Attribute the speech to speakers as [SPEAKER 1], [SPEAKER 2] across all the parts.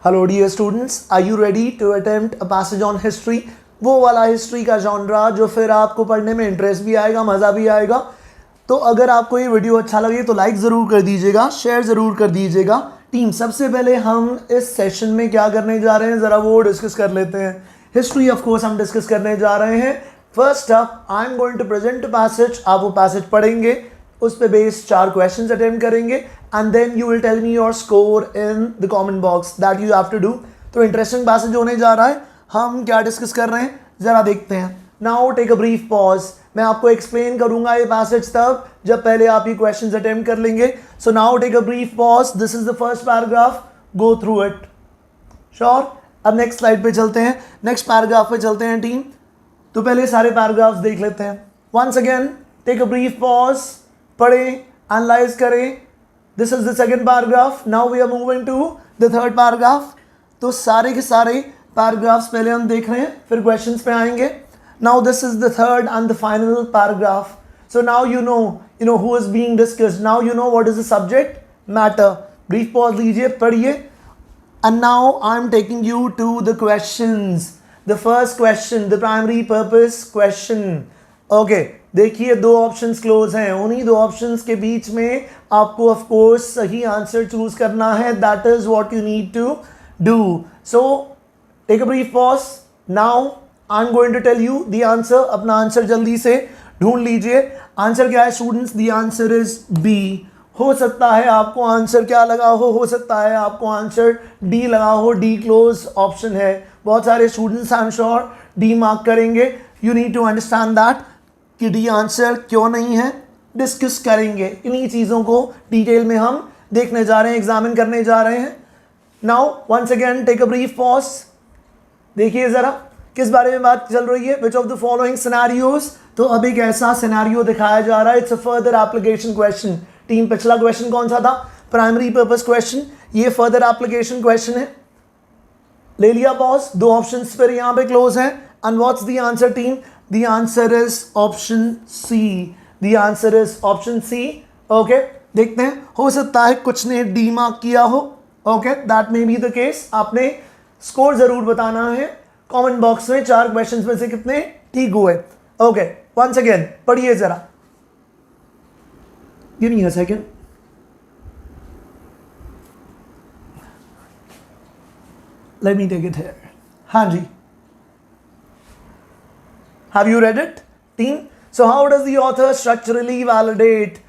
[SPEAKER 1] Hello dear students, are you ready to attempt a passage on history? वो वाला history का genre जो फिर आपको पढ़ने में इंटरेस्ट भी आएगा, मज़ा भी आएगा। तो अगर आपको ये वीडियो अच्छा लगे तो लाइक ज़रूर कर दीजिएगा, शेयर ज़रूर कर दीजिएगा। टीम, सबसे पहले हम इस सेशन में क्या करने जा रहे हैं ज़रा वो डिस्कस कर लेते हैं। हिस्ट्री ऑफ कोर्स हम डिस्कस करने जा रहे हैं। First up I am going to present a passage. आप वो पैसेज पढ़ेंगे, उस पे बेस्ड 4 क्वेश्चंस अटेम्प्ट करेंगे and then you will tell me your score in the comment box that you have to do. तो इंटरेस्टिंग पैसेज होने जा रहा है। हम क्या डिस्कस कर रहे हैं ज़रा देखते हैं। Now take a brief pause. मैं आपको एक्सप्लेन करूंगा ये पैसेज तब जब पहले आप ये क्वेश्चंस अटेम्प्ट कर लेंगे। So now take a brief pause. This is the first paragraph, go through it. Sure? अब नेक्स्ट स्लाइड पे चलते हैं, नेक्स्ट पैराग्राफ पे चलते हैं टीम। तो पहले सारे पैराग्राफ्स देख लेते हैं। Once again take a brief pause, पढ़ें, एनालाइज करें। This is the second paragraph. Now we are moving to the third paragraph. तो सारे के सारे पैराग्राफ्स पहले हम देख रहे हैं, फिर क्वेश्चंस पे आएंगे। Now this is the third and the final paragraph. So now you know who is being discussed. Now you know what is the subject matter. Brief pause लीजिए, पढ़िए। And now I am taking you to the questions. The first question, the primary purpose question. Okay, देखिए 2 options close हैं, उन्हीं 2 options के बीच में आपको of course सही आंसर चूज करना है। That is what you need to do. So take a brief pause. Now I am going to tell you the answer. अपना आंसर जल्दी से ढूंढ लीजिए। आंसर क्या है students? The answer is B. हो सकता है आपको आंसर क्या लगा हो सकता है आपको आंसर डी लगा हो। डी क्लोज ऑप्शन है। बहुत सारे students I am sure D mark करेंगे। You need to understand that कि डी आंसर क्यों नहीं है, डिस्कस करेंगे। इन्हीं चीज़ों को डिटेल में हम देखने जा रहे हैं, एग्जामिन करने जा रहे हैं। Now once again take a brief pause. देखिए ज़रा किस बारे में बात चल रही है। Which of the following scenarios. तो अब एक ऐसा सिनेरियो दिखाया जा रहा है। It's a further application question. Team, पिछला क्वेश्चन कौन सा था? Primary purpose question. ये फर्दर एप्लीकेशन क्वेश्चन है। ले लिया पॉज। 2 ऑप्शंस फिर यहाँ पे क्लोज हैं। And what's the answer team? The answer is option C. The answer is option C. Okay, देखते हैं। हो सकता है कुछ ने डी मार्क किया हो। Okay, that may be the case. आपने स्कोर जरूर बताना है कमेंट बॉक्स में। 4 क्वेश्चंस में से कितने ठीक हुए। ओके, वंस अगेन पढ़िए जरा। Give me a second. Let me take it here. हाँ जी, have you read it team? So how does the author structurally validate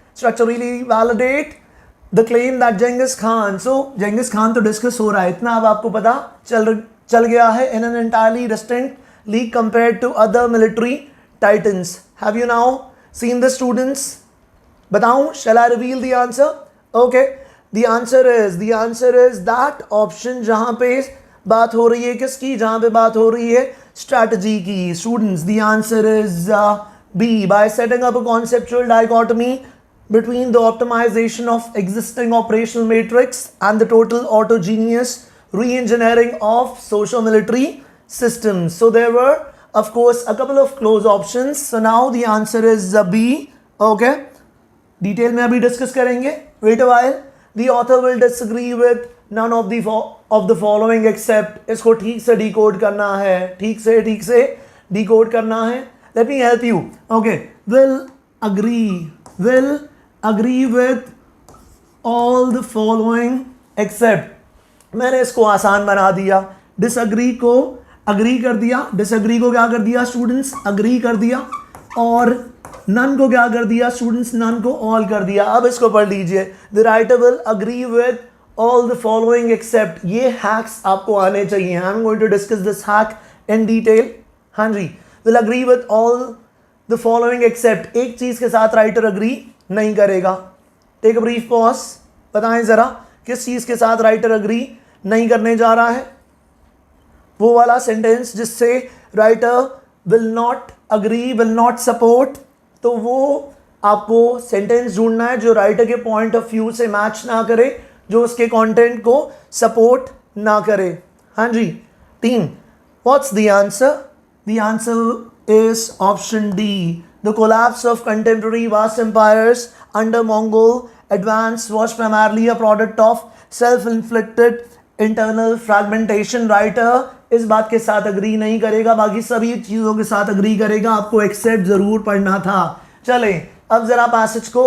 [SPEAKER 1] the claim that Genghis Khan, so Genghis Khan तो discuss हो रहा है, इतना अब आपको पता चल गया है। in an entirely distinct league compared to other military titans. Have you now seen the students? बताऊं? Shall I reveal the answer? Okay, the answer is that option जहां पे बात हो रही है किसकी? जहां पे बात हो रही है स्ट्रैटेजी की। Students, the answer is B. By setting up a conceptual dichotomy between the optimization of existing operational matrix and the total autogeneous re-engineering of socio-military systems. So there were, of course, a couple of close options. So now the answer is B. Okay. Detail में अभी discuss करेंगे. Wait a while. The author will disagree with none of the following except. इसको ठीक से decode करना है, ठीक से डिकोड करना है। Let me help you. Okay. Will agree with all the following except। मैंने इसको आसान बना दिया। डिसअग्री को अग्री कर दिया, डिसअग्री को क्या कर दिया स्टूडेंट्स? अग्री कर दिया। और नन को क्या कर दिया स्टूडेंट्स? नन को ऑल कर दिया। अब इसको पढ़ लीजिए। The writer will agree with all the following except. ये हैक्स आपको आने चाहिए। I am going to discuss this hack in detail. हाँ जी, will agree with all the following except. एक चीज के साथ राइटर अग्री नहीं करेगा। Take a brief pause. बताएं जरा किस चीज के साथ राइटर अग्री नहीं करने जा रहा है? वो वाला सेंटेंस जिससे writer will not agree, will not support. तो वो आपको सेंटेंस ढूंढना है जो राइटर के पॉइंट ऑफ व्यू से मैच ना करे, जो उसके कंटेंट को सपोर्ट ना करे। हाँ जी team, what's the answer? The answer is option D. The collapse of contemporary vast empires under Mongol advance was primarily a product of self-inflicted internal fragmentation, writer इस बात के साथ अग्री नहीं करेगा, बाकी सभी चीज़ों के साथ अग्री करेगा, आपको एक्सेप्ट ज़रूर पढ़ना था। चले अब ज़रा पैसेज को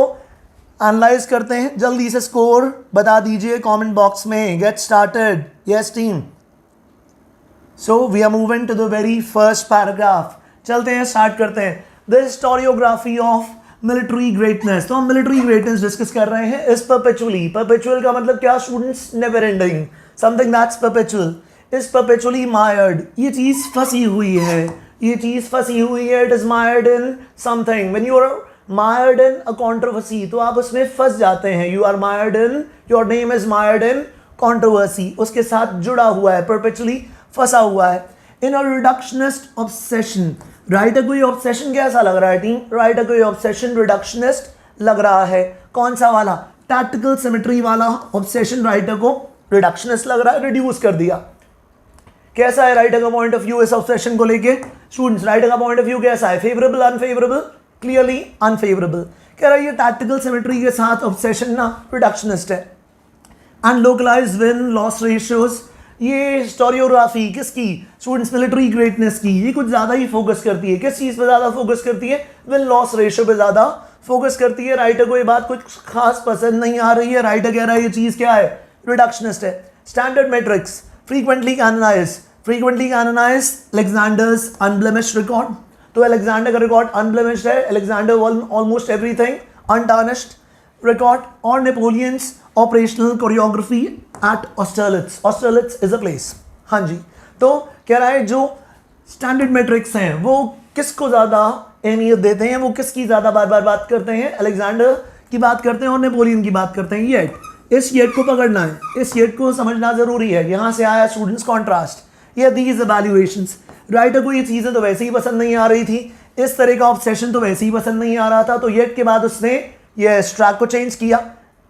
[SPEAKER 1] एनालाइज करते हैं, जल्दी से स्कोर बता दीजिए कमेंट बॉक्स में। Get started, yes team. So we are moving to the very first paragraph. चलते हैं, स्टार्ट करते हैं। The historiography of military greatness. तो हम मिलिट्री ग्रेटनेस डिस्कस कर रहे हैं। इज परपेचुअली, परपेचुअल का मतलब क्या students? Never ending, something that's perpetual. Is perpetually mired, ये चीज़ फंसी हुई है, ये चीज़ फंसी हुई है। It is mired in something. When you are mired in a controversy, तो आप उसमें फंस जाते हैं। You are mired in, your name is mired in controversy, उसके साथ जुड़ा हुआ है, परपेचुअली फंसा हुआ है। In a reductionist obsession, writer को ये ऑब्सेशन कैसा लग रहा है टीम? राइटर को ये ऑब्सेशन रिडक्शनिस्ट लग रहा है। कौन सा वाला? टैक्टिकल सिमेट्री वाला ऑब्सेशन राइटर को रिडक्शनिस्ट लग रहा है, रिड्यूस कर दिया। कैसा है राइटर का पॉइंट ऑफ व्यू इस ऑब्सेशन को लेके? स्टूडेंट्स, राइटर का पॉइंट ऑफ व्यू कैसा है? Favourable, unfavourable? Clearly unfavourable. कह रहा है ये टैक्टिकल सिमेट्री के साथ ऑब्सेशन ना रिडक्शनिस्ट है। And localise win loss ratios, ये हिस्टोरियोग्राफी किसकी? स्टूडेंट्स, मिलिट्री ग्रेटनेस की। ये कुछ ज़्यादा ही फोकस करती है, किस चीज़ पे ज़्यादा फोकस करती है? विन लॉस रेशियो पे ज़्यादा फोकस करती है। राइटर को ये बात कुछ खास पसंद नहीं आ रही है। राइटर कह रहा है ये चीज़ क्या है? रिडक्शनिस्ट है। Standard metrics, frequently canonize, frequently canonize Alexander's unblemished record. तो अलेक्जेंडर का रिकॉर्ड अनब्लेमिश्ड है, Alexander almost everything untarnished record. और Napoleon's operational choreography at Austerlitz, Austerlitz is a place. हाँ जी, तो कह रहा है जो स्टैंडर्ड मेट्रिक्स हैं वो किसको ज़्यादा अहमियत देते हैं, वो किसकी ज़्यादा बार बार बात करते हैं? अलेक्जेंडर की बात करते हैं और नेपोलियन की बात करते हैं। येट, इस येट को पकड़ना है, इस येट को समझना ज़रूरी है। यहाँ से आया स्टूडेंट्स कॉन्ट्रास्ट, ये दीज एवैल्यूएशंस। राइटर को ये चीज़ें तो वैसे ही पसंद नहीं आ रही थी, इस तरह का ऑब्सेशन तो वैसे ही पसंद नहीं आ रहा था, तो येट के बाद उसने ये स्ट्रैक को चेंज किया।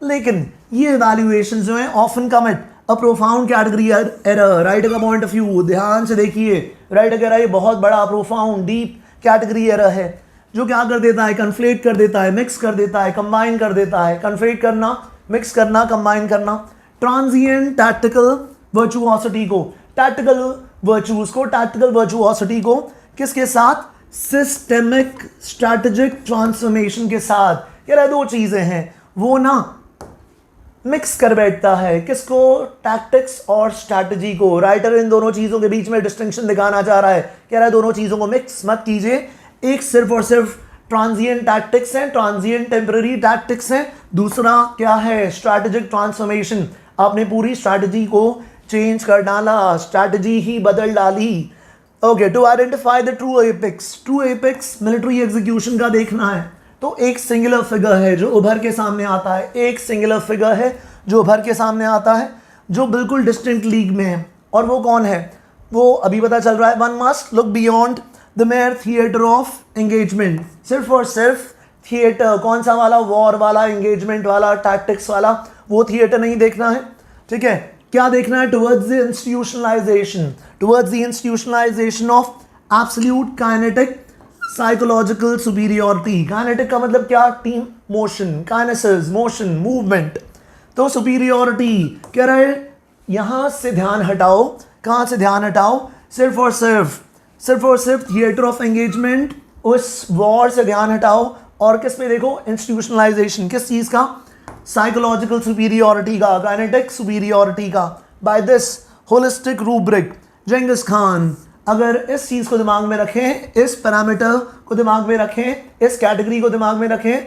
[SPEAKER 1] लेकिन ये इवैल्यूएशन जो है often commit a profound category error. Writer का पॉइंट ऑफ व्यू ध्यान से देखिए, राइटर कह रहा है ये बहुत बड़ा प्रोफाउंड डीप कैटेगरी एरर है, जो क्या कर देता है? कन्फ्लेट कर देता है, मिक्स कर देता है, कंबाइन कर देता है। कन्फ्लेट करना, मिक्स करना, कंबाइन करना। ट्रांजिएंट टैक्टिकल वर्चुओसिटी को, टैक्टिकल वर्चूज को, टैक्टिकल वर्चुओसिटी को किसके साथ? सिस्टेमिक स्ट्रैटेजिक ट्रांसफॉर्मेशन के साथ। कह रहा है दो चीज़ें हैं, वो ना मिक्स कर बैठता है। किसको? टैक्टिक्स और स्ट्रैटेजी को। राइटर इन दोनों चीज़ों के बीच में डिस्टिंक्शन दिखाना चाह रहा है। कह रहा है दोनों चीज़ों को मिक्स मत कीजिए। एक सिर्फ और सिर्फ ट्रांजिएंट टैक्टिक्स हैं, ट्रांजिएंट टेम्पररी टैक्टिक्स हैं। दूसरा क्या है? Strategic transformation. आपने पूरी स्ट्रैटेजी को चेंज कर डाला, स्ट्रैटेजी ही बदल डाली। Okay, to identify the true epics, true epics military execution का देखना है तो एक सिंगुलर फिगर है जो उभर के सामने आता है, एक सिंगुलर फिगर है जो उभर के सामने आता है, जो बिल्कुल डिस्टिंक्ट लीग में है। और वो कौन है? वो अभी पता चल रहा है। One must look beyond the mayor theatre of engagement. सिर्फ और सिर्फ थिएटर, कौन सा वाला? वॉर वाला, एंगेजमेंट वाला, टैक्टिक्स वाला, वो थिएटर नहीं देखना है। ठीक है, क्या देखना है? Towards the institutionalisation, towards the institutionalisation of absolute kinetic psychological superiority. Kinetic का मतलब क्या? Team motion, kinesis motion, movement. तो सुपीरियरिटी कह रहा है यहाँ से ध्यान हटाओ। कहाँ से ध्यान हटाओ? सिर्फ और सिर्फ थिएटर ऑफ एंगेजमेंट, उस वॉर से ध्यान हटाओ। और किस पे देखो? इंस्टीट्यूशनलाइजेशन, किस चीज़ का? साइकोलॉजिकल सुपीरियरिटी का, काइनेटिक सुपीरियरिटी का। By this holistic rubric जेंगिस Khan, अगर इस चीज़ को दिमाग में रखें, इस पैरामीटर को दिमाग में रखें, इस कैटेगरी को दिमाग में रखें,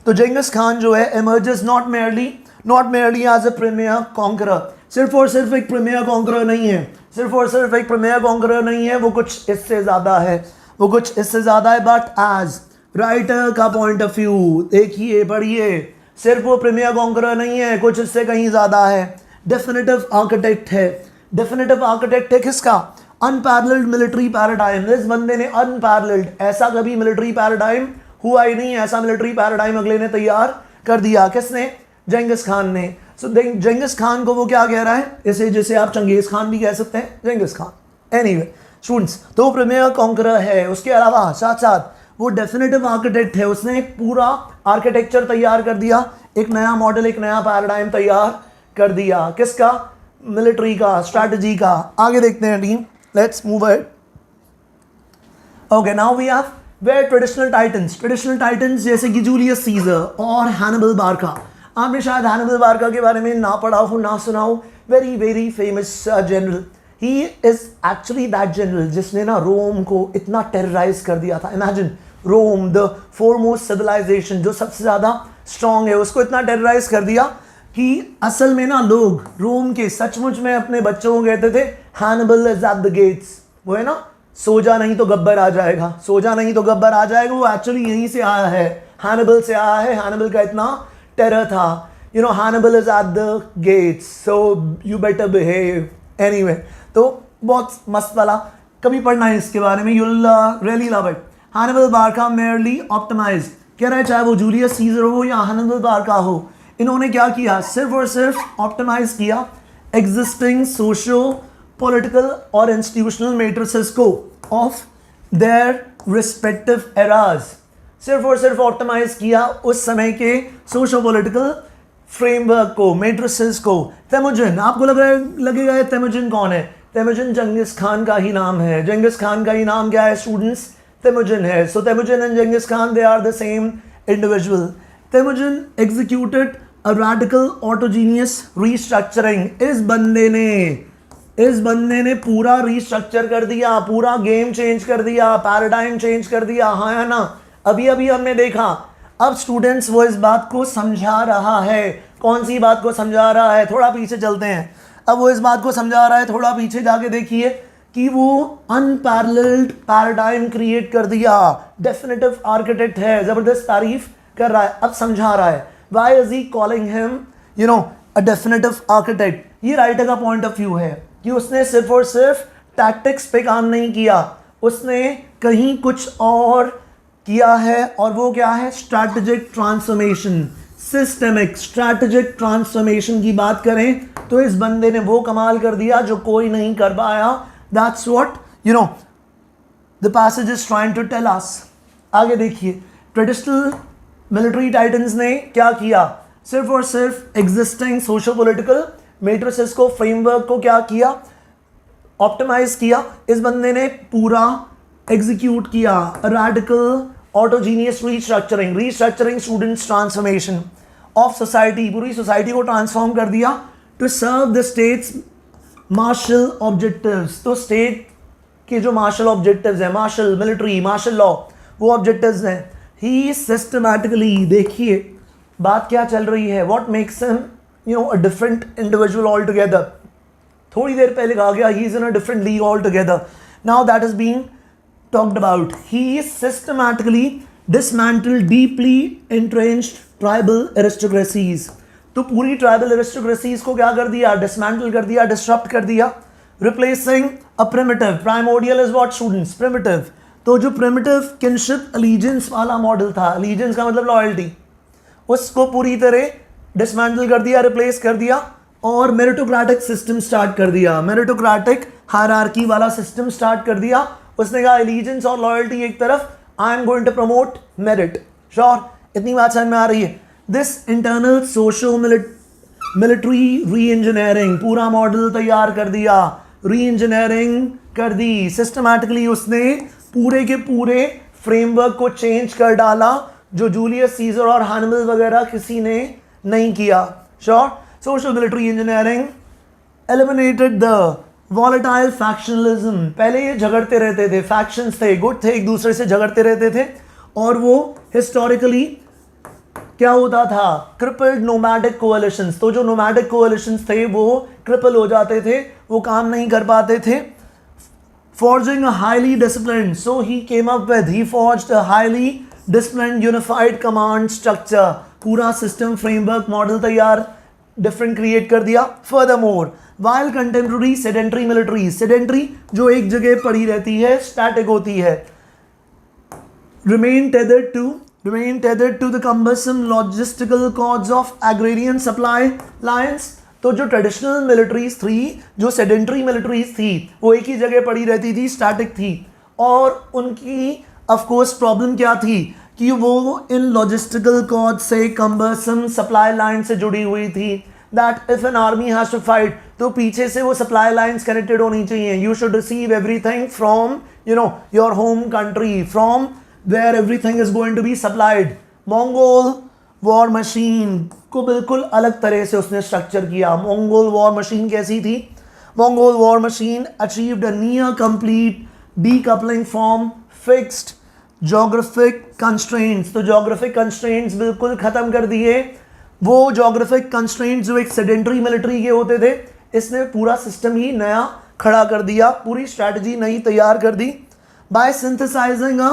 [SPEAKER 1] तो जेंगिस खान जो है emerges not merely as a premier conqueror. सिर्फ और सिर्फ एक प्रीमियर कॉन्करर नहीं है, सिर्फ और सिर्फ एक प्रीमियर कॉन्करर नहीं है, वो कुछ इससे ज़्यादा है, वो कुछ इससे ज़्यादा है। बट एज राइटर का पॉइंट ऑफ व्यू देखिए, पढ़िए, सिर्फ वो प्रीमियर कॉन्करर नहीं है, कुछ इससे कहीं ज़्यादा है। डेफिनेटिव आर्किटेक्ट है। डेफिनेटिव आर्किटेक्ट है किसका? Unparalleled military paradigm. इस बंदे ने अनपैरेलल्ड, ऐसा कभी मिलिट्री पैराडाइम हुआ ही नहीं, ऐसा मिलिट्री पैराडाइम अगले ने तैयार कर दिया। किसने? जेंगिस खान ने। सो जेंगिस खान को वो क्या कह रहा है? इसे जिसे आप चंगेज खान भी कह सकते हैं, जेंगिस खान। एनीवे स्टूडेंट्स, तो प्रीमियर कॉन्करर है। उसके अलावा साथ साथ वो डेफिनेटिव आर्किटेक्ट है। उसने एक पूरा आर्किटेक्चर तैयार कर दिया, एक नया मॉडल, एक नया पैराडाइम तैयार कर दिया। किसका? मिलिट्री का, स्ट्रैटेजी का। आगे देखते हैं team, let's move ahead. Okay, now we have were traditional titans जैसे कि जूलियस सीजर और हैनिबल बारका। आपने शायद हैनिबल बारका के बारे में ना पढ़ा हो, ना सुना हो। Very very famous general. He is actually that general जिसने ना रोम को इतना टेरराइज कर दिया था। Imagine, Rome the foremost civilisation, जो सबसे ज़्यादा स्ट्रॉन्ग है, उसको इतना टेरराइज कर दिया कि असल में ना लोग रोम के सचमुच में अपने बच्चों को कहते थे Hannibal is at the gates. वो है ना, सो जा नहीं तो गब्बर आ जाएगा, सो जा नहीं तो गब्बर आ जाएगा। वो एक्चुअली यहीं से आया है, हैनिबल से आया है। हैनिबल का इतना टेरर था, you know, Hannibal is at the gates, so you better behave. Anyway, तो बहुत मस्त वाला, कभी पढ़ना है इसके बारे में, you'll really love it. Hannibal Barca merely optimise, कह रहा है चाहे वो जूलियस सीजर हो या हैनिबल बारका हो, इन्होंने क्या किया, सिर्फ और सिर्फ ऑप्टिमाइज किया एग्जिस्टिंग सोशो पॉलिटिकल और इंस्टीट्यूशनल मैट्रिसेस को ऑफ देयर रिस्पेक्टिव एराज। सिर्फ और सिर्फ ऑप्टिमाइज किया उस समय के सोशो पॉलिटिकल फ्रेमवर्क को, मैट्रिसेस को। तैमुजिन, आपको लगेगा ये तैमुजिन कौन है? तैमुजिन जंगिस खान का ही नाम है। जंगिस खान का ही नाम क्या है स्टूडेंट्स? तैमुजिन है। So Temujin and Genghis Khan, they are the same individual. Temujin executed a radical autogenous restructuring. इस बंदे ने पूरा रीस्ट्रक्चर कर दिया, पूरा गेम चेंज कर दिया, पैराडाइम चेंज कर दिया। हाँ या ना? अभी हमने देखा। अब स्टूडेंट्स वो इस बात को समझा रहा है। कौन सी बात को समझा रहा है? थोड़ा पीछे चलते हैं। अब वो इस बात को समझा रहा है, थोड़ा पीछे जाके देखिए कि वो अनपैरेलल्ड पैराडाइम क्रिएट कर दिया। डेफिनेटिव आर्किटेक्ट है, जबरदस्त तारीफ कर रहा है, अब समझा रहा है। Why is he calling him, you know, a definitive architect? ये राइटर का पॉइंट ऑफ व्यू है कि उसने सिर्फ और सिर्फ टैक्टिक्स पे काम नहीं किया, उसने कहीं कुछ और किया है। और वो क्या है? Strategic transformation. Systemic strategic transformation की बात करें तो इस बंदे ने वो कमाल कर दिया जो कोई नहीं कर पाया। That's what, you know, the passage is trying to tell us. आगे देखिए, ट्रेडिशनल मिलिट्री टाइटन्स ने क्या किया? सिर्फ और सिर्फ एग्जिस्टिंग सोशो पॉलिटिकल मैट्रिसेस को, फ्रेमवर्क को क्या किया? ऑप्टिमाइज किया। इस बंदे ने पूरा एग्जीक्यूट किया radical autogenous restructuring students transformation of society. पूरी सोसाइटी को ट्रांसफॉर्म कर दिया to serve the state's martial objectives. तो स्टेट के जो मार्शल ऑब्जेक्टिव्स हैं, मार्शल मिलिट्री, मार्शल लॉ, वो ऑब्जेक्टिव्स हैं। ही सिस्टमैटिकली, देखिए बात क्या चल रही है, what makes him, you know, a different individual altogether. थोड़ी देर पहले कहा गया he is in a different league altogether. Now that is being talked about. He systematically dismantled deeply entrenched tribal aristocracies. तो पूरी tribal एरिस्टोक्रेसीज को क्या कर दिया? डिसमैंटल कर दिया, डिस्टर्ब कर दिया। Replacing a primitive, primordial is what students? Primitive. तो जो प्रिमिटिव किनशिप अलीजेंस वाला मॉडल था, अलीजेंस का मतलब लॉयल्टी, उसको पूरी तरह डिसमैंटल कर दिया, रिप्लेस कर दिया और मेरिटोक्रेटिक सिस्टम स्टार्ट कर दिया। मेरिटोक्रेटिक हायरार्की वाला सिस्टम स्टार्ट कर दिया। उसने कहा एलिजेंस और लॉयल्टी एक तरफ, I am going to promote merit. Sure, इतनी बात समझ में आ रही है? This internal socio military reengineering, पूरा मॉडल तैयार कर दिया, री इंजीनियरिंग कर दी। सिस्टमैटिकली उसने पूरे के पूरे फ्रेमवर्क को चेंज कर डाला, जो जूलियस सीजर और हैनिबल वगैरह किसी ने नहीं किया। Sure, social military engineering eliminated the volatile factionalism. पहले ये झगड़ते रहते थे, फैक्शंस थे, गुट थे, एक दूसरे से झगड़ते रहते थे और वो हिस्टोरिकली क्या होता था? Crippled nomadic coalitions. तो जो नोमैडिक कोalitions थे वो क्रिपल हो जाते थे, वो काम नहीं कर पाते थे। Forging a highly disciplined, so he forged a highly disciplined unified command structure। पूरा सिस्टम, फ्रेमवर्क, मॉडल तैयार, डिफरेंट क्रिएट कर दिया। Furthermore, while contemporary sedentary military, sedentary जो एक जगह पड़ी रहती है, स्टैटिक होती है, remain tethered to the cumbersome logistical cords of agrarian supply lines। तो जो ट्रेडिशनल मिलिट्रीज थी, जो सेडेंट्री मिलिट्रीज थी, वो एक ही जगह पड़ी रहती थी, स्टैटिक थी। और उनकी ऑफ कोर्स प्रॉब्लम क्या थी कि वो इन लॉजिस्टिकल कॉर्ड से, कम्बरसम सप्लाई लाइन से जुड़ी हुई थी। That if an army has to fight, तो पीछे से वो सप्लाई लाइंस कनेक्टेड होनी चाहिए. You should receive everything from your home country, from where everything is going to be supplied. Mongol war machine को बिल्कुल अलग तरह से उसने स्ट्रक्चर किया. मंगोल वॉर मशीन कैसी थी? Mongol war machine achieved a near complete decoupling from fixed geographic constraints. तो जोग्राफिक कंस्ट्रेंट्स बिल्कुल खत्म कर दिए. वो जोग्राफिक कंस्ट्रेंट्स जो एक सेडेंटरी मिलिट्री के होते थे, इसने पूरा सिस्टम ही नया खड़ा कर दिया, पूरी स्ट्रैटेजी नई तैयार कर दी. बाय सिंथेसाइजिंग अ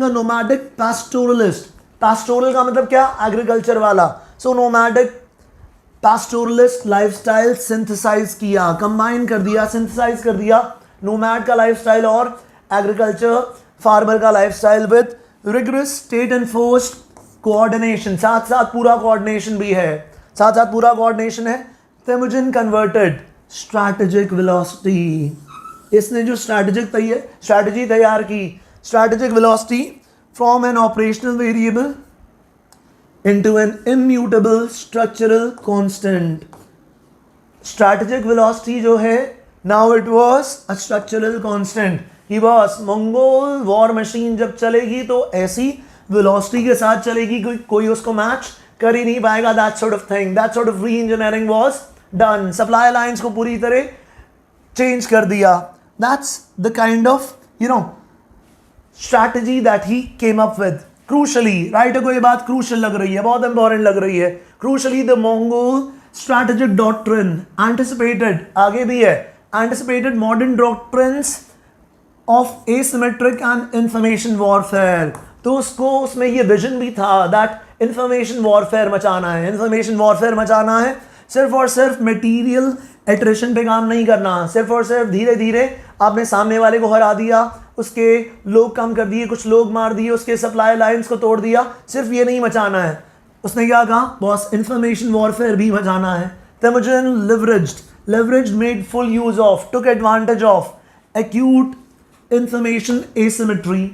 [SPEAKER 1] नोमैडिक पास्टोरलिस्ट. पास्टोरल का मतलब क्या? एग्रीकल्चर वाला. सो नोमैडिक पास्टोरलिस्ट लाइफस्टाइल सिंथेसाइज किया, कंबाइन कर दिया, सिंथेसाइज कर दिया नोमैड का लाइफस्टाइल और एग्रीकल्चर फार्मर का lifestyle with rigorous state enforced coordination. साथ साथ पूरा कोऑर्डिनेशन भी है, साथ साथ पूरा कोऑर्डिनेशन है. Temujin converted strategic velocity. इसने जो स्ट्रैटेजी तैयार की, strategic velocity from N operational variable into an immutable structural constant. Strategic velocity जो है, now it was a structural constant. कि बस मंगोल वॉर मशीन जब चलेगी तो ऐसी वेलोसिटी के साथ चलेगी कोई उसको मैच कर ही नहीं पाएगा. that sort of thing, that sort of re-engineering was done. supply lines को पूरी तरह change कर दिया. that's the kind of strategy that he came up with. Crucially, writer को ये बात क्रूशल लग रही है, बहुत इंपॉर्टेंट लग रही है. Crucially, the Mongol strategic doctrine anticipated, आगे भी है, anticipated modern doctrines of asymmetric and information warfare. तो उसमें ये विजन भी था that information warfare मचाना है, information warfare मचाना है. सिर्फ और सिर्फ मटेरियल एट्रिशन पे काम नहीं करना, सिर्फ और सिर्फ धीरे धीरे आपने सामने वाले को हरा दिया, उसके लोग कम कर दिए, कुछ लोग मार दिए, उसके सप्लाई लाइंस को तोड़ दिया, सिर्फ ये नहीं मचाना है. उसने क्या कहा? बॉस इंफॉर्मेशन वॉरफेयर भी मचाना है. Temujin leveraged made full use of, took advantage of acute information asymmetry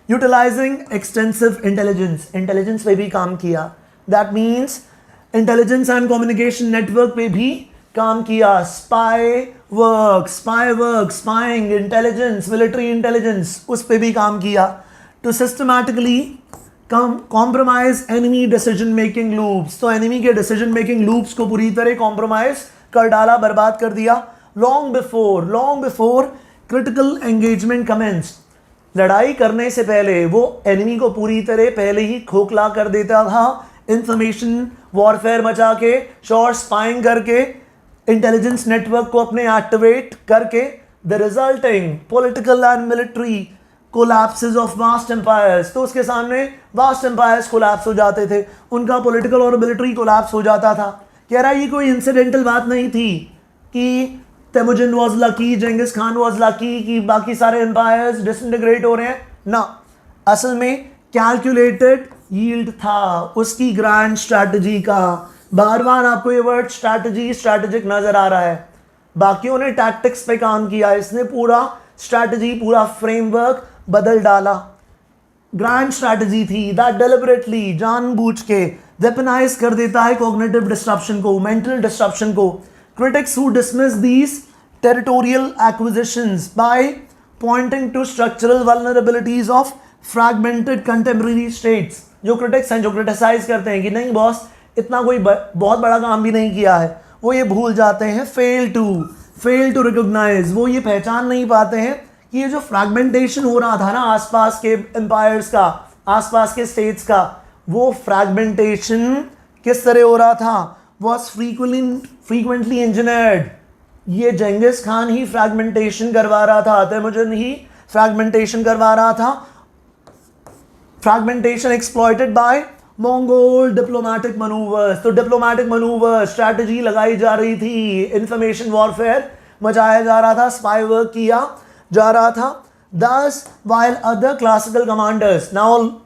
[SPEAKER 1] utilizing extensive intelligence पे भी काम किया. that means intelligence and communication network पे भी काम किया. Spy work, spying, intelligence, military intelligence, उस पे भी काम किया. To systematically compromise enemy decision making loops. तो एनिमी के डिसीजन मेकिंग लूप्स को पूरी तरह कॉम्प्रोमाइज कर डाला, बर्बाद कर दिया. Long before critical engagement commences. लड़ाई करने से पहले वो एनिमी को पूरी तरह पहले ही खोखला कर देता था. इंफॉर्मेशन वॉरफेयर मचा के, शॉर्ट स्पाइंग करके, इंटेलिजेंस नेटवर्क को अपने एक्टिवेट करके, the resulting political and military collapses of vast empires. तो उसके सामने वास्ट एम्पायर्स कोलैप्स हो जाते थे, उनका पॉलिटिकल और मिलिट्री कोलैप्स हो जाता था. कह रहा है ये कोई इंसिडेंटल बात नहीं थी कि Temujin was lucky, जेंगिस Khan was lucky कि बाकी सारे एम्पायर्स डिसइंटीग्रेट हो रहे हैं ना. असल में कैलकुलेटेड यील्ड था उसकी ग्रैंड स्ट्रैटेजी का. बार बार आपको ये वर्ड स्ट्रैटेजिक नजर आ रहा है. बाकियों ने टैक्टिक्स पे काम किया, इसने पूरा स्ट्रैटेजी, पूरा फ्रेमवर्क बदल डाला. ग्रैंड स्ट्रैटेजी थी दैट डेलिबरेटली, जानबूझ के वेपनाइज कर देता है कॉग्निटिव डिस्ट्रप्शन को, मेंटल डिस्ट्रप्शन को. Critics who dismiss these territorial acquisitions by pointing to structural vulnerabilities of fragmented contemporary states. जो क्रिटिक्स हैं, जो क्रिटिसाइज करते हैं कि नहीं बॉस इतना कोई बहुत बड़ा काम भी नहीं किया है, वो ये भूल जाते हैं. फेल टू रिकॉग्नाइज, वो ये पहचान नहीं पाते हैं कि ये जो फ्रैगमेंटेशन हो रहा था ना आसपास के एम्पायर्स का, आसपास के स्टेट्स का, वो फ्रैगमेंटेशन किस तरह हो रहा था? Was frequently engineered. ये जेंगिस खान ही फ्रैगमेंटेशन करवा रहा था, तेमुजिन ही फ्रैगमेंटेशन करवा रहा था. Fragmentation exploited bye Mongol diplomatic manoeuvres. तो डिप्लोमेटिक मनूवर स्ट्रैटेजी लगाई जा रही थी, इंफॉर्मेशन वॉरफेयर मचाया जा रहा था, स्पाई वर्क किया जा रहा था. Thus, while other classical commanders, now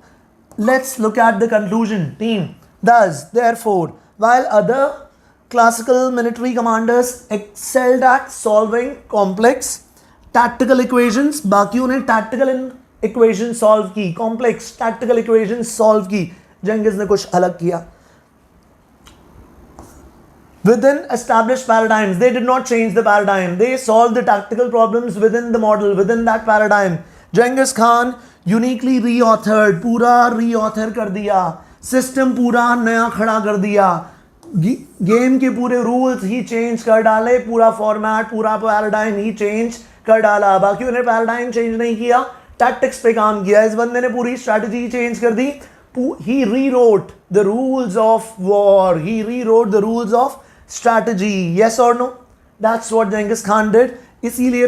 [SPEAKER 1] let's look at the conclusion, team. Thus, therefore, while other classical military commanders excelled at solving complex tactical equations, बाकियों ने tactical equations solve की, complex tactical equations solve की, जंगिस ने कुछ अलग किया. Within established paradigms, they did not change the paradigm. They solved the tactical problems within the model, within that paradigm. Genghis Khan uniquely reauthored, पूरा reauthor कर दिया, system पूरा नया खड़ा कर दिया, गेम के पूरे रूल्स ही चेंज कर डाले, पूरा फॉर्मेट, पूरा पैराडाइम ही चेंज कर डाला. बाकी उन्हें पैराडाइम चेंज नहीं किया, टैक्टिक्स पे काम किया. इस बंदे ने पूरी स्ट्रैटेजी चेंज कर दी. He rewrote the rules of war. He rewrote the rules of strategy. Yes or no? That's what Genghis Khan did. इसीलिए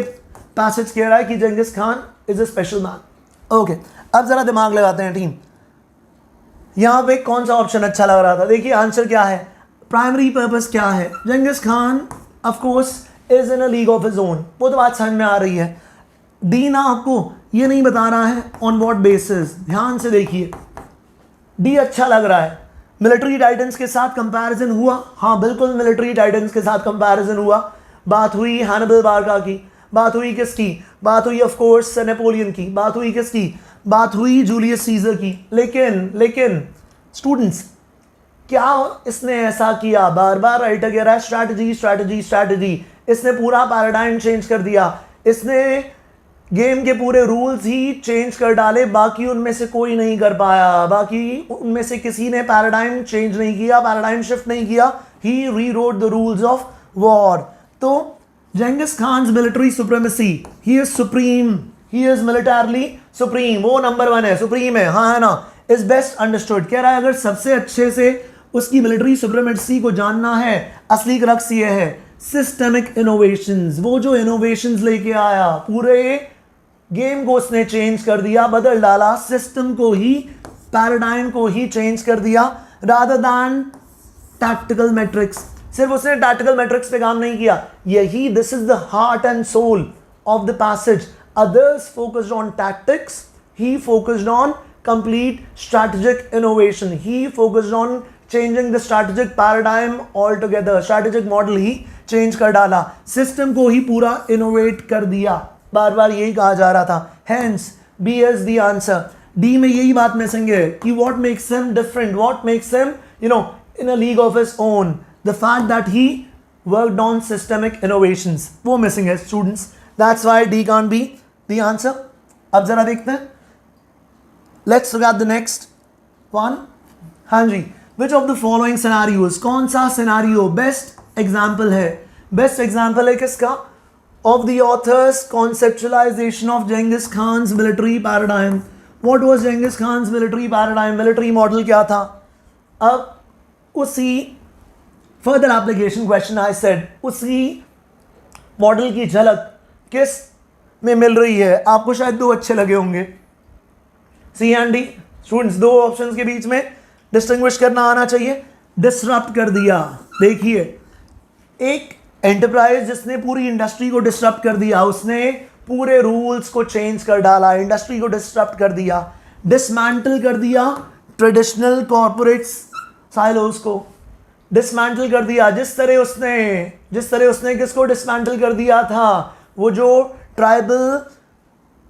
[SPEAKER 1] पैसेज कह रहा है कि Genghis Khan is a special man. Okay, अब जरा दिमाग लगाते हैं टीम. यहाँ पे कौन सा ऑप्शन अच्छा लग रहा था? देखिए आंसर क्या है, प्राइमरी पर्पस क्या है. Genghis Khan of course is in a league of his own. वो तो बात समझ में आ रही है. डी ना आपको ये नहीं बता रहा है on what basis. ध्यान से देखिए, डी अच्छा लग रहा है. मिलिट्री टाइटन्स के साथ कंपैरिजन हुआ, हाँ बिल्कुल मिलिट्री टाइटन्स के साथ कंपैरिजन हुआ. बात हुई हैनिबल बारका की, बात हुई किसकी, बात हुई ऑफ कोर्स नेपोलियन की, बात हुई किसकी, बात हुई जूलियस सीजर की. लेकिन स्टूडेंट्स क्या इसने ऐसा किया? बार बार राइटर कह रहा है स्ट्रैटेजी स्ट्रैटेजी स्ट्रैटेजी. इसने पूरा पैराडाइम चेंज कर दिया, इसने गेम के पूरे रूल्स ही चेंज कर डाले. बाकी उनमें से कोई नहीं कर पाया, बाकी उनमें से किसी ने पैराडाइम चेंज नहीं किया, पैराडाइम शिफ्ट नहीं किया. He rewrote the rules of war. तो Genghis Khan's military supremacy, he is supreme, he is militarily supreme. वो नंबर 1 है, सुप्रीम है, हाँ है ना. Is best understood. कह रहा है अगर सबसे अच्छे से उसकी मिलिट्री सुप्रीमेसी को जानना है, असली क्रक्स ये है सिस्टमिक इनोवेशंस. वो जो इनोवेशंस लेके आया, पूरे गेम को उसने चेंज कर दिया, बदल डाला, सिस्टम को ही, पैराडाइम को ही चेंज कर दिया, रादर दैन टैक्टिकल मैट्रिक्स. सिर्फ उसने टैक्टिकल मैट्रिक्स पे काम नहीं किया. यही this is the heart and soul of the passage. Others focused on tactics, he focused on complete strategic innovation. He focused on changing the strategic paradigm all together. Strategic model ही change कर डाला, system को ही पूरा innovate कर दिया. बार बार यही कहा जा रहा था. Hence B is the answer. D में यही बात मिसिंग है कि what makes him different, what makes him in a league of his own. The fact that he worked on systemic innovations, वो मिसिंग है students. That's why D can't be the answer. अब जरा देखते हैं, let's look at the next one. हाँ जी, which of the following scenarios, कौन सा सिनेरियो बेस्ट एग्जाम्पल है? बेस्ट एग्जाम्पल है किसका? Of the author's conceptualization of Genghis Khan's military paradigm. What was Genghis Khan's military paradigm? Military model क्या था? अब उसी further application question I said, उसी मॉडल की झलक किस में मिल रही है? आपको शायद दो अच्छे लगे होंगे, सी एंड डी. स्टूडेंट्स दो ऑप्शंस के बीच में डिस्टिंग्विश करना आना चाहिए. डिसरप्ट कर दिया. देखिए, एक एंटरप्राइज जिसने पूरी इंडस्ट्री को डिस्टर्ब कर दिया, उसने पूरे रूल्स को चेंज कर डाला, इंडस्ट्री को डिस्टर्ब कर दिया, डिसमेंटल कर दिया ट्रेडिशनल कॉर्पोरेट साइलोज को, डिसमेंटल कर दिया. जिस तरह उसने किसको डिसमेंटल कर दिया था? वो जो ट्राइबल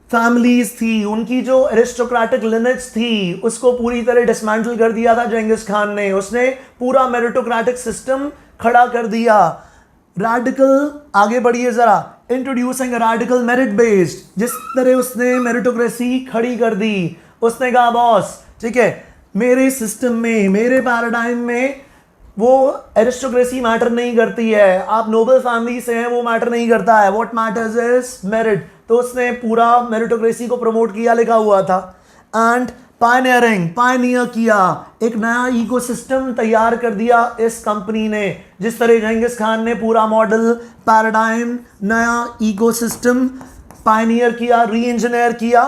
[SPEAKER 1] फैमिलीज थी, उनकी जो एरिस्टोक्रेटिक लिनेज थी, उसको पूरी तरह डिसमेंटल कर दिया था जेंगिस खान ने. उसने पूरा मेरिटोक्रेटिक सिस्टम खड़ा कर दिया. रैडिकल, आगे बढ़िए जरा, इंट्रोड्यूसिंग रैडिकल मेरिट बेस्ड. जिस तरह उसने मेरिटोक्रेसी खड़ी कर दी, उसने कहा बॉस ठीक है, मेरे सिस्टम में, मेरे पैराडाइम में वो एरिस्टोक्रेसी मैटर नहीं करती है, आप नोबल फैमिली से हैं, वो मैटर नहीं करता है, व्हाट मैटर्स इज मेरिट. तो उसने पूरा मेरिटोक्रेसी को प्रमोट किया, लिखा हुआ था. एंड पायनियर किया, एक नया इकोसिस्टम तैयार कर दिया इस कंपनी ने. जिस तरह जेंगिस खान ने पूरा मॉडल, पैराडाइम, नया इकोसिस्टम पायनियर किया, री इंजीनियर किया,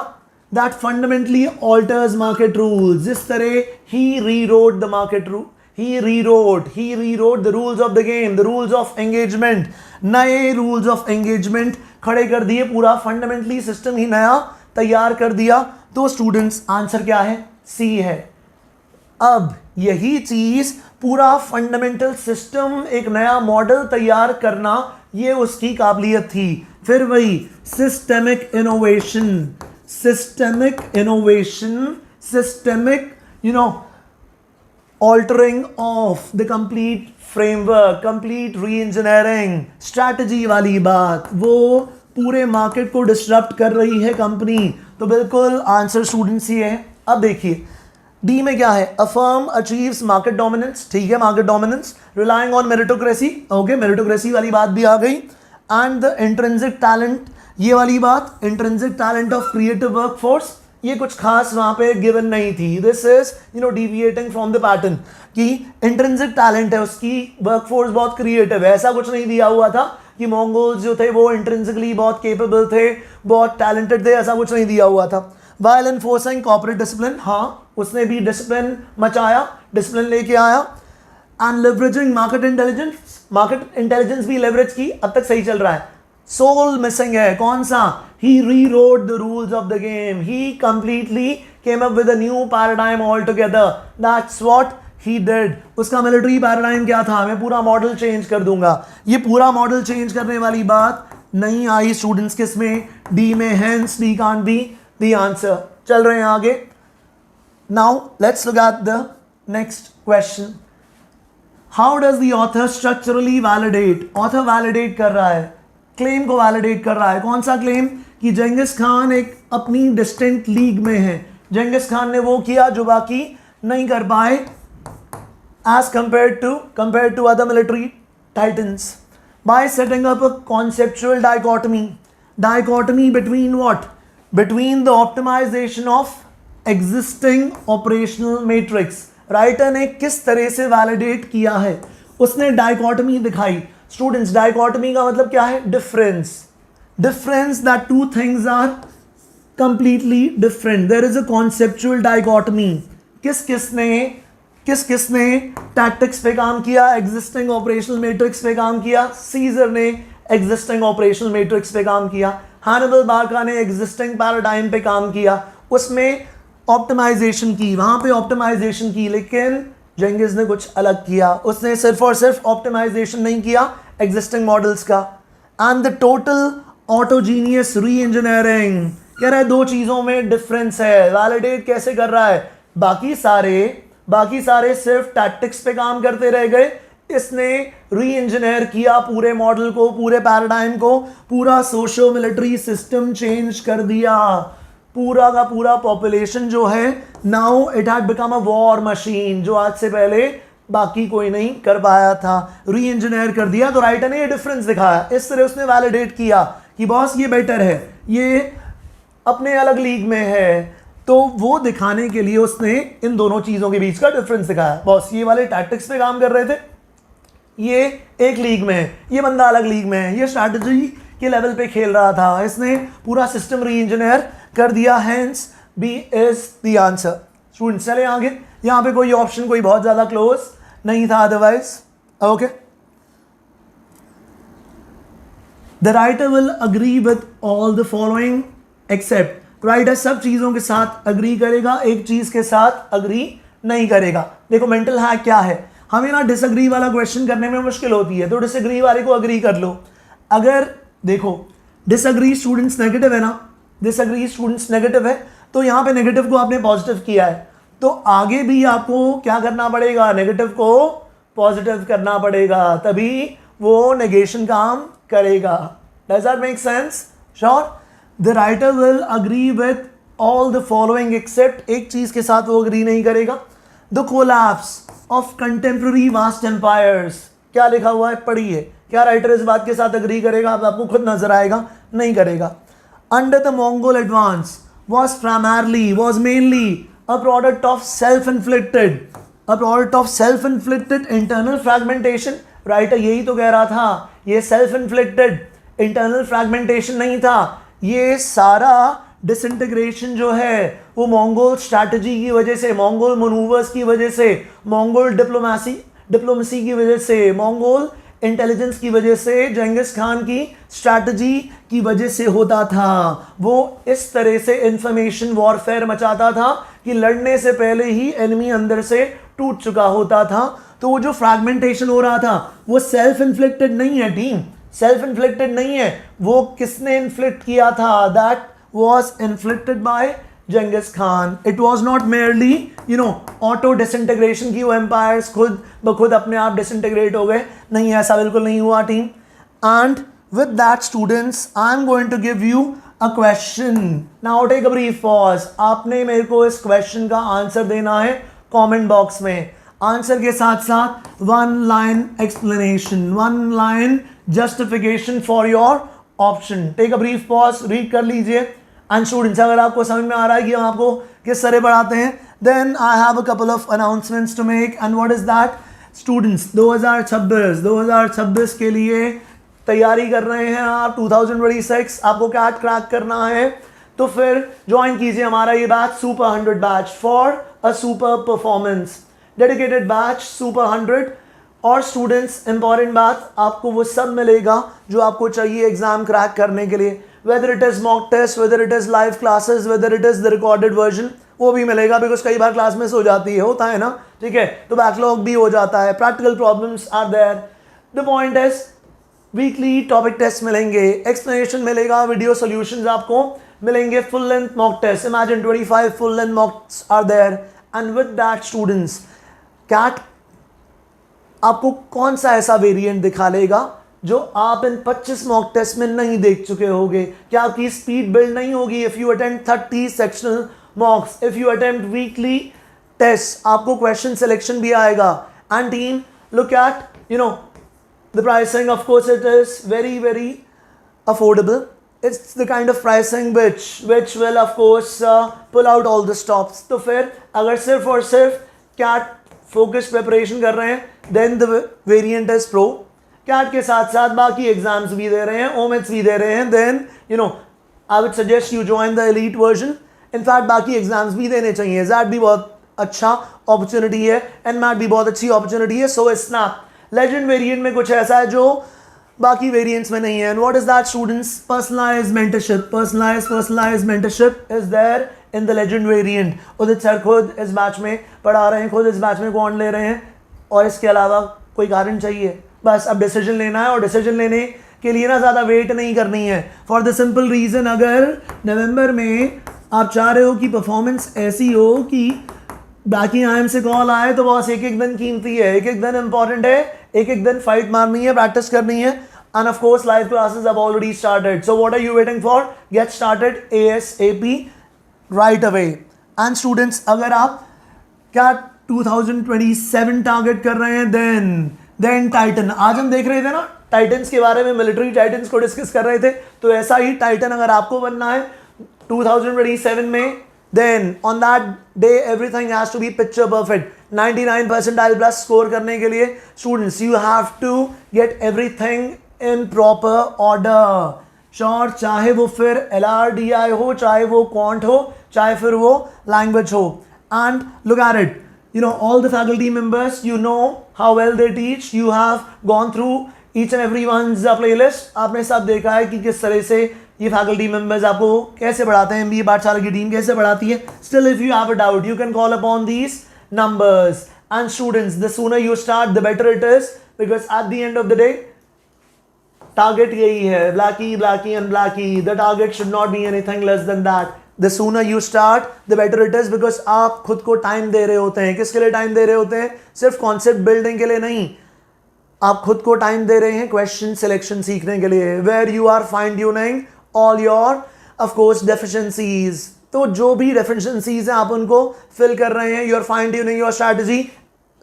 [SPEAKER 1] that fundamentally alters market rules. जिस तरह he rewrote the market rule, he rewrote the rules of the game, the rules of engagement. नए rules of engagement खड़े कर दिए, पूरा फंडामेंटली सिस्टम ही नया तैयार कर दिया. तो स्टूडेंट्स आंसर क्या है? सी है. अब यही चीज, पूरा फंडामेंटल सिस्टम, एक नया मॉडल तैयार करना, ये उसकी काबिलियत थी. फिर वही systemic innovation, altering of the complete framework, complete री इंजीनियरिंग स्ट्रैटेजी वाली बात, वो पूरे मार्केट को डिस्टर्ब कर रही है कंपनी। तो बिल्कुल आंसर स्टूडेंट्स ये है। अब देखिए डी में क्या है, a firm achieves market dominance, ठीक है, market dominance relying on meritocracy, okay, meritocracy वाली बात भी आ गई, एंड द इंट्रिंसिक टैलेंट, ये वाली बात, intrinsic talent of creative workforce, ये कुछ खास वहां पे गिवन नहीं थी। This is deviating from the pattern कि इंट्रिंसिक टैलेंट है उसकी, वर्कफोर्स बहुत क्रिएटिव है, ऐसा कुछ नहीं दिया हुआ था कि मंगोल्स जो थे वो इंट्रिंसिकली बहुत केपेबल थे, बहुत टैलेंटेड थे, ऐसा कुछ नहीं दिया हुआ था। वाइल एनफोर्सिंग कॉर्पोरेट डिसिप्लिन, हाँ उसने भी डिसिप्लिन मचाया, डिसिप्लिन लेके आया, एंड लेवरेजिंग मार्केट इंटेलिजेंस भी लेवरेज की, अब तक सही चल रहा है। सोल मिसिंग है, कौन सा, he rewrote the rules of the game, he completely came up with a new paradigm all together, that's what he did. उसका मिलिट्री पैराडाइम क्या था, मैं पूरा मॉडल चेंज कर दूंगा, ये पूरा मॉडल चेंज करने वाली बात नहीं आई स्टूडेंट्स किसमें, डी में, hence D can't be the answer. चल रहे हैं आगे। Now let's look at the next question. How does the author structurally validate, author validate कर रहा है, क्लेम को वैलिडेट कर रहा है, कौन सा क्लेम, कि जेंगिस खान एक अपनी डिस्टिंक्ट लीग में है, जेंगिस खान ने वो किया जो बाकी नहीं कर पाए as compared to other military titans by setting up a conceptual dichotomy between what, between the optimization of existing operational matrix। Writer ने किस तरह से वैलिडेट किया है, उसने डाइकोटमी दिखाई। स्टूडेंट्स डाइकोटमी का मतलब क्या है, difference that two things are completely different, there is a conceptual dichotomy. किस किसने टैक्टिक्स पे काम किया, एग्जिस्टिंग ऑपरेशनल मैट्रिक्स पे काम किया, सीजर ने एग्जिस्टिंग ऑपरेशनल मैट्रिक्स पे काम किया, हैनिबल बारका ने एग्जिस्टिंग पैराडाइम पे काम किया, उसमें ऑप्टिमाइजेशन की, वहां पे ऑप्टिमाइजेशन की, लेकिन जेंगिस ने कुछ अलग किया, उसने सिर्फ और सिर्फ ऑप्टिमाइजेशन नहीं किया एग्जिस्टिंग मॉडल्स का। एंड द टोटल ऑटोजीनियस री इंजीनियरिंग, कह रहा है दो चीजों में डिफरेंस है। वैलिडेट कैसे कर रहा है, बाकी सारे सिर्फ टैक्टिक्स पे काम करते रह गए, इसने री इंजीनियर किया पूरे मॉडल को, पूरे पैराडाइम को, पूरा सोशो मिलिट्री सिस्टम चेंज कर दिया, पूरा का पूरा पॉपुलेशन जो है now it had become a war machine, जो आज से पहले बाकी कोई नहीं कर पाया था, री इंजीनियर कर दिया। तो राइटर ने ये डिफरेंस दिखाया, इस तरह उसने वैलिडेट किया कि बॉस ये बेटर है, ये अपने अलग लीग में है, तो वो दिखाने के लिए उसने इन दोनों चीज़ों के बीच का डिफरेंस दिखाया। बॉस ये वाले टैक्टिक्स पे काम कर रहे थे, ये एक लीग में है, ये बंदा अलग लीग में है, ये स्ट्रैटेजी के लेवल पे खेल रहा था, इसने पूरा सिस्टम री इंजीनियर कर दिया, hence B is the answer. Students चले आगे, यहाँ पे कोई ऑप्शन कोई बहुत ज़्यादा क्लोज नहीं था otherwise, okay. The writer will agree with all the following accept, writer सब चीज़ों के साथ अग्री करेगा, एक चीज़ के साथ अग्री नहीं करेगा। देखो मेंटल हैक क्या है, हमें ना डिसएग्री वाला क्वेश्चन करने में मुश्किल होती है, तो डिसएग्री वाले को अग्री कर लो। अगर देखो डिसएग्री स्टूडेंट्स नेगेटिव है ना, डिसएग्री स्टूडेंट्स नेगेटिव है, तो यहाँ पे नेगेटिव को आपने पॉजिटिव किया है, तो आगे भी आपको क्या करना पड़ेगा, नेगेटिव को पॉजिटिव करना पड़ेगा, तभी वो नेगेशन काम करेगा। Does that make sense? Sure. The writer will agree with all the following except, एक चीज के साथ वो अग्री नहीं करेगा, the collapse of contemporary vast empires. क्या लिखा हुआ है, पढ़िए, क्या राइटर इस बात के साथ अग्री करेगा, अब आपको खुद नजर आएगा, नहीं करेगा। Under the Mongol advance was mainly a product of self-inflicted internal fragmentation। Writer यही तो कह रहा था, ये सेल्फ इन्फ्लिक्टेड इंटरनल फ्रैगमेंटेशन नहीं था, ये सारा डिसइंटीग्रेशन जो है वो मंगोल स्ट्रैटेजी की वजह से, मंगोल मनूवर्स की वजह से, मंगोल डिप्लोमेसी की वजह से, मंगोल इंटेलिजेंस की वजह से, जेंगिस खान की स्ट्रैटेजी की वजह से होता था। वो इस तरह से इंफॉर्मेशन वॉरफेयर मचाता था कि लड़ने से पहले ही एनिमी अंदर से टूट चुका होता था। तो वो जो फ्रैगमेंटेशन हो रहा था वो सेल्फ इन्फ्लिक्टेड नहीं है टीम, सेल्फ इन्फ्लिक्टेड नहीं है, वो किसने इन्फ्लिक्ट किया था, that was inflicted by Genghis Khan. It was not merely auto disintegration की वो empires खुद ब खुद अपने आप disintegrate हो गए, नहीं ऐसा बिल्कुल नहीं हुआ team. And with that students, I am going to give you a question. Now take a brief pause. आपने मेरे को इस question का आंसर देना है comment box में. आंसर के साथ साथ one line explanation, one line justification for your option. Take a brief pause, read कर लीजिए. And students, अगर आपको समझ में आ रहा है कि हम आपको किस तरह पढ़ाते हैं, then I have a couple of announcements to make. And what is that? Students, 2026 के लिए तैयारी कर रहे हैं आप. 2026 आपको कैट क्रैक करना है, तो फिर ज्वाइन कीजिए हमारा ये batch, super 100 batch for a super performance, dedicated batch super 100. और स्टूडेंट्स, इंपॉर्टेंट बात, आपको वो सब मिलेगा जो आपको चाहिए एग्जाम क्रैक करने के लिए. Whether it is mock test, whether it is live classes, whether it is the recorded version, वो भी मिलेगा. बिकॉज कई बार क्लास मिस हो जाती है, होता है ना, ठीक है, तो बैकलॉग भी हो जाता है, practical problems are there. The point is weekly topic test मिलेंगे, एक्सप्लेनेशन मिलेगा, वीडियो सॉल्यूशंस आपको मिलेंगे, full length mock test. Imagine 25 full length mocks are there. And with that students, CAT आपको कौन सा ऐसा वेरिएंट दिखा लेगा जो आप इन 25 मॉक टेस्ट में नहीं देख चुके होगे. क्या आपकी स्पीड बिल्ड नहीं होगी if you attempt 30 sectional mocks, if you attempt weekly test, आपको क्वेश्चन सिलेक्शन भी आएगा. And team, look at the pricing. Of course it is very very affordable. It's the kind of pricing which will of course pull out all the stops. तो फिर अगर सिर्फ और सिर्फ cat focus preparation कर रहे हैं, then the variant is pro. CAT के साथ साथ बाकी एग्जाम्स भी दे रहे हैं, ओमेट्स भी दे रहे हैं, then I would suggest you join the elite version. In fact बाकी एग्जाम्स भी देने चाहिए. ज़ैट भी बहुत अच्छा अपॉर्चुनिटी है, एनमैट भी बहुत अच्छी अपॉर्चुनिटी है. सो स्नैप लेजेंड वेरिएंट में कुछ ऐसा है जो बाकी वेरिएंट्स में नहीं है. And what is that students? Personalised mentorship. Personalised mentorship is there in the legend variant. Udit sir खुद इस बैच में पढ़ा रहे हैं, खुद इस बैच में क्वांट ले रहे हैं, और इसके अलावा कोई कारण चाहिए? बस अब डिसीजन लेना है, और डिसीजन लेने के लिए ना ज़्यादा वेट नहीं करनी है. फॉर द सिंपल रीज़न, अगर नवंबर में आप चाह रहे हो कि परफॉर्मेंस ऐसी हो कि बाकी आईएम से कॉल आए, तो बस एक एक दिन कीमती है, एक एक दिन इंपॉर्टेंट है, एक एक दिन फाइट मारनी है, प्रैक्टिस करनी है. And of course live classes have already started. So what are you waiting for? Get started ASAP right away. And students, अगर आप क्या 2027 टारगेट कर रहे हैं, देन टाइटन. आज हम देख रहे थे ना टाइटन्स के बारे में, मिलिट्री टाइटन्स को डिस्कस कर रहे थे, तो ऐसा ही टाइटन अगर आपको बनना है 2027 में, then on that day everything has to be picture perfect. 99 percentile plus score करने के लिए students you have to get everything in proper order. Sure, चाहे वो फिर LRDI हो, चाहे वो quant हो, चाहे फिर वो language हो. And look at it, all the faculty members, how well they teach. You have gone through each and everyone's playlist. आपने सब देखा है कि किस तरह से ये फैकल्टी मेंबर्स आपको कैसे पढ़ाते हैं, MBA पाठशाला की टीम कैसे पढ़ाती है. Still if you have a doubt, you can call upon these numbers. And students, the sooner you start the better it is, because at the end of the day target यही है, Blackie and Blackie. The target should not be anything less than that. The sooner you start the better it is, because आप खुद को time दे रहे होते हैं. किसके लिए टाइम दे रहे होते हैं? सिर्फ कॉन्सेप्ट बिल्डिंग के लिए नहीं, आप खुद को टाइम दे रहे हैं क्वेश्चन सिलेक्शन सीखने के लिए, where you are fine tuning all your of course deficiencies. तो जो भी deficiencies हैं आप उनको fill कर रहे हैं. You are fine tuning your strategy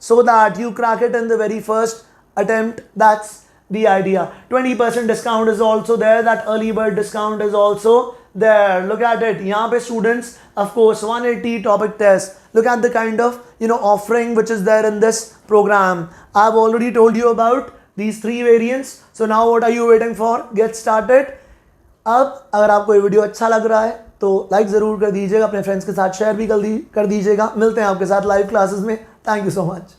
[SPEAKER 1] so that you crack it in the very first attempt. That's the idea. 20% discount is also there. That early bird discount is also there. Look at it. यहाँ पे students, of course, 180 topic test. Look at the kind of offering which is there in this program. I've already told you about these 3 variants. So now what are you waiting for? Get started. अब अगर आपको ये video अच्छा लग रहा है तो like ज़रूर कर दीजिएगा, अपने फ्रेंड्स के साथ शेयर भी कर दीजिएगा. मिलते हैं आपके साथ लाइव क्लासेस में. Thank you so much.